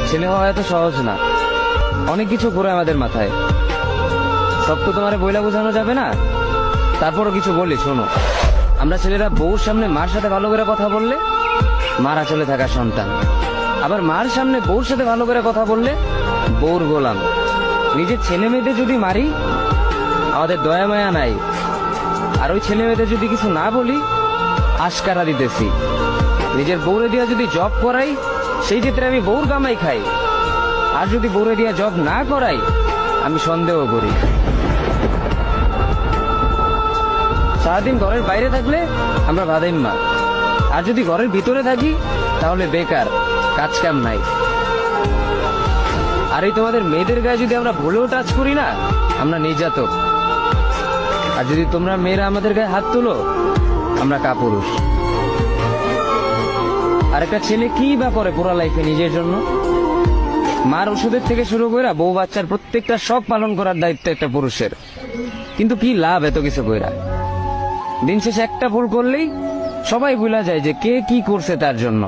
ছেলে হওয়া এত সহজ না, অনেক কিছু ঘুরে আমাদের মাথায়। সব তো তোমার বইলা বোঝানো যাবে না, তারপরও কিছু বলি শোনো। আমরা ছেলেরা বউর সামনে মার সাথে ভালো করে কথা বললে মার আঁচলে থাকা সন্তান, আবার মার সামনে বউর সাথে ভালো করে কথা বললে বউর গোলাম। নিজের ছেলে মেয়েদের যদি মারি আমাদের দয়া মায়া নাই, আর ওই ছেলে মেয়েদের যদি কিছু না বলি আশকারা দিতেছি। নিজের বউরে দিয়া যদি জব করাই সেই ক্ষেত্রে আমি বউর কামাই খাই, আর যদি বউরে দিয়া জব না করাই আমি সন্দেহ করি। সারাদিন ঘরের বাইরে থাকলে আমরা ভাদাইম্মা, আর যদি ঘরের ভিতরে থাকি তাহলে বেকার, কাজ কাম নাই। আর এই তোমাদের মেয়েদের গায়ে যদি আমরা ভুলেও টাচ করি না আমরা নির্যাতক, আর যদি তোমরা মেয়েরা আমাদের গায়ে হাত তুলো আমরা কাপুরুষ। আর একটা ছেলে কি বা করে পুরো লাইফে নিজের জন্য? মার ওষুধের থেকে শুরু করে বউ বাচ্চার প্রত্যেকটা সব পালন করার দায়িত্ব একটা পুরুষের। কিন্তু কি লাভ এত কিছু কইরা? দিন শেষে একটা ভুল করলেই সবাই ভুলা যায় যে কে কি করছে তার জন্য।